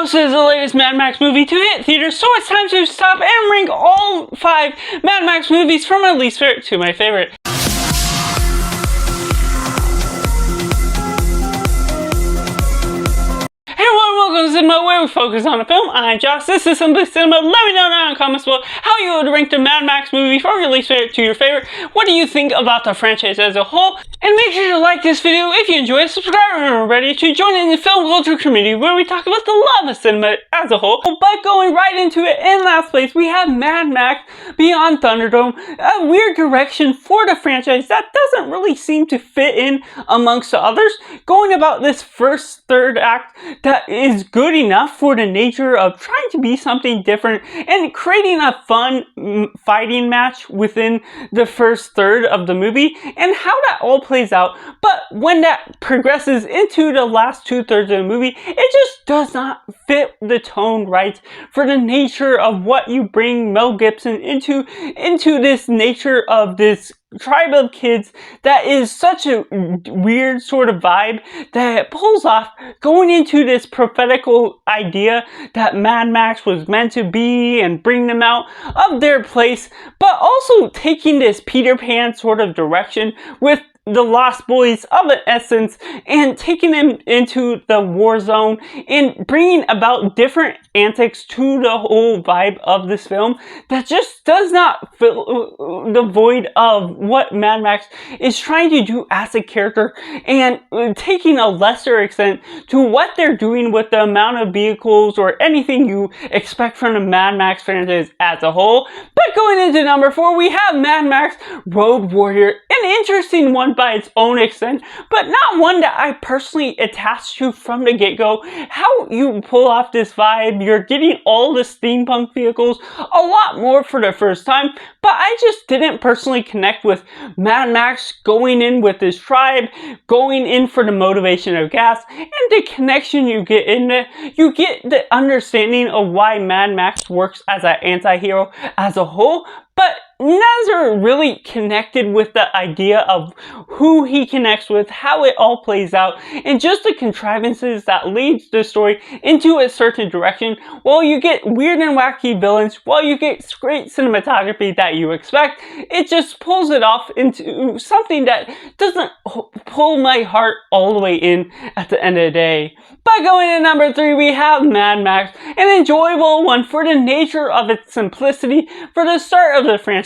Furiosa is the latest Mad Max movie to hit theaters, so it's time to stop and rank all 5 Mad Max movies from my least favorite to my favorite. Welcome to Cinema, where we focus on a film. I'm Josh, this is Simply Cinema. Let me know down in the comments below how you would rank the Mad Max movie from your least favorite to your favorite. What do you think about the franchise as a whole? And make sure to like this video if you enjoy it, subscribe and remember ready to join in the film culture community where we talk about the love of cinema as a whole. But going right into it, in last place we have Mad Max Beyond Thunderdome, a weird direction for the franchise that doesn't really seem to fit in amongst the others, going about this first third act that is good enough for the nature of trying to be something different and creating a fun fighting match within the first third of the movie and how that all plays out. But when that progresses into the last 2/3 of the movie, it just does not fit the tone right for the nature of what you bring Mel Gibson into this nature of this tribe of kids that is such a weird sort of vibe that it pulls off going into this prophetical idea that Mad Max was meant to be and bring them out of their place, but also taking this Peter Pan sort of direction with the Lost Boys of an essence and taking them into the war zone and bringing about different antics to the whole vibe of this film that just does not fill the void of what Mad Max is trying to do as a character, and taking a lesser extent to what they're doing with the amount of vehicles or anything you expect from the Mad Max franchise as a whole. But going into number 4, we have Mad Max Road Warrior, an interesting one by its own extent, but not one that I personally attached to from the get-go. How you pull off this vibe, you're getting all the steampunk vehicles, a lot more for the first time, but I just didn't personally connect with Mad Max going in with this tribe, going in for the motivation of gas, and the connection you get in it. You get the understanding of why Mad Max works as an anti-hero as a whole, but never really connected with the idea of who he connects with, how it all plays out, and just the contrivances that leads the story into a certain direction. While you get weird and wacky villains, while you get great cinematography that you expect, it just pulls it off into something that doesn't pull my heart all the way in at the end of the day. But going to number 3, we have Mad Max, an enjoyable one for the nature of its simplicity for the start of the franchise,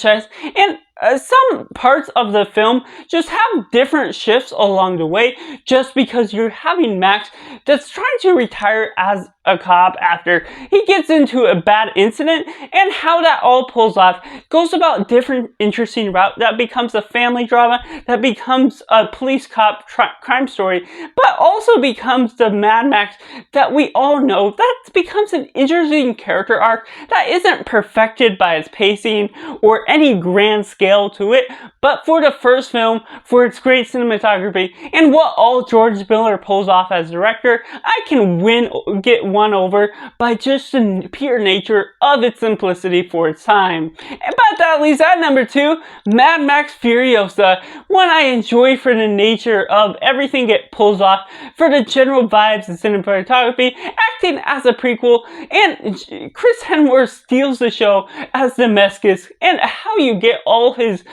and some parts of the film just have different shifts along the way just because you're having Max that's trying to retire as a cop after he gets into a bad incident, and how that all pulls off goes about different interesting route that becomes a family drama, that becomes a police cop crime story, but also becomes the Mad Max that we all know, that becomes an interesting character arc that isn't perfected by its pacing or any grand scale to it, but for the first film, for its great cinematography and what all George Miller pulls off as director, I can get won over by just the pure nature of its simplicity for its time. But that leaves at number 2, Mad Max Furiosa, one I enjoy for the nature of everything it pulls off, for the general vibes and cinematography, acting as a prequel, and Chris Hemsworth steals the show as Damascus, and how you get all his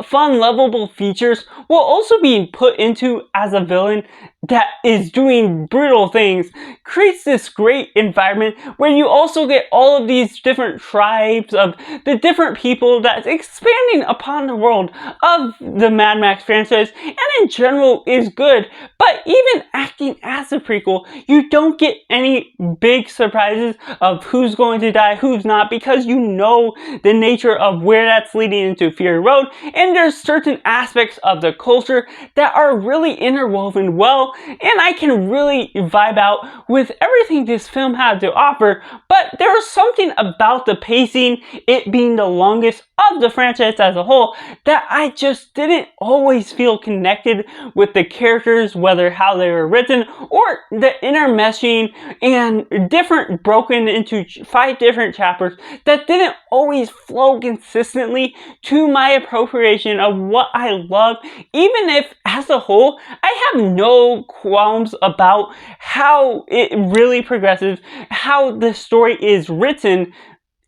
fun, lovable features while also being put into as a villain that is doing brutal things, creates this great environment where you also get all of these different tribes of the different people that's expanding upon the world of the Mad Max franchise, and in general is good. But even acting as a prequel, you don't get any big surprises of who's going to die, who's not, because you know the nature of where that's leading into Fury Road, and there's certain aspects of the culture that are really interwoven well, and I can really vibe out with everything this film had to offer. But there was something about the pacing, it being the longest of the franchise as a whole, that I just didn't always feel connected with the characters, whether how they were written or the intermeshing and different broken into 5 different chapters that didn't always flow consistently to my appropriation of what I love, even if as a whole I have no qualms about how it really progresses, how the story is written,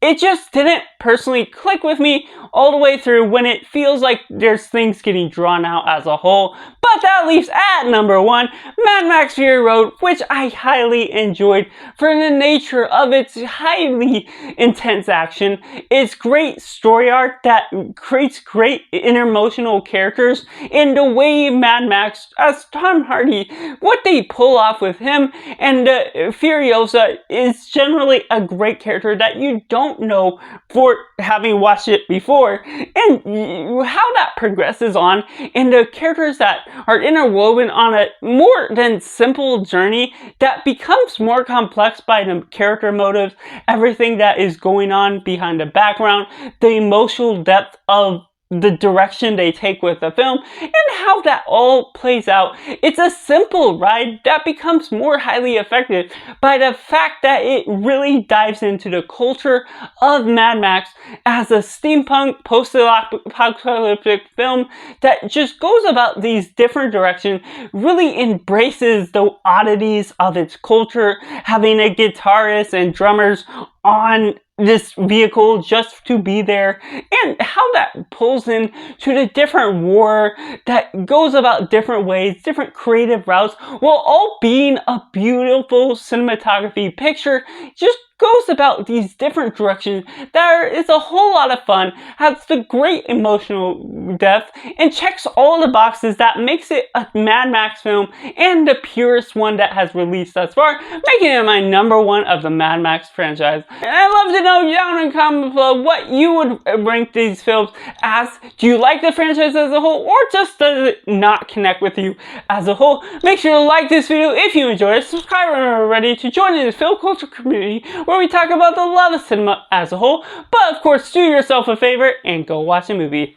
it just didn't personally click with me all the way through when it feels like there's things getting drawn out as a whole. But that leaves at number 1, Mad Max Fury Road, which I highly enjoyed for the nature of its highly intense action, its great story arc that creates great emotional characters, and the way Mad Max, as Tom Hardy, what they pull off with him, and Furiosa is generally a great character that you don't know for having watched it before, and how that progresses on, and the characters that are interwoven on a more than simple journey that becomes more complex by the character motives, everything that is going on behind the background, the emotional depth of the direction they take with the film, and how that all plays out. It's a simple ride that becomes more highly effective by the fact that it really dives into the culture of Mad Max as a steampunk post-apocalyptic film that just goes about these different directions, really embraces the oddities of its culture, having a guitarist and drummers on this vehicle just to be there, and how that pulls in to the different war that goes about different ways, different creative routes, while all being a beautiful cinematography picture, just goes about these different directions that is a whole lot of fun, has the great emotional depth, and checks all the boxes that makes it a Mad Max film and the purest one that has released thus far, making it my number 1 of the Mad Max franchise. And I'd love to know down in the comments below what you would rank these films as. Do you like the franchise as a whole, or just does it not connect with you as a whole? Make sure to like this video if you enjoyed it, subscribe when you're ready to join in the film culture community where we talk about the love of cinema as a whole. But of course, do yourself a favor and go watch a movie.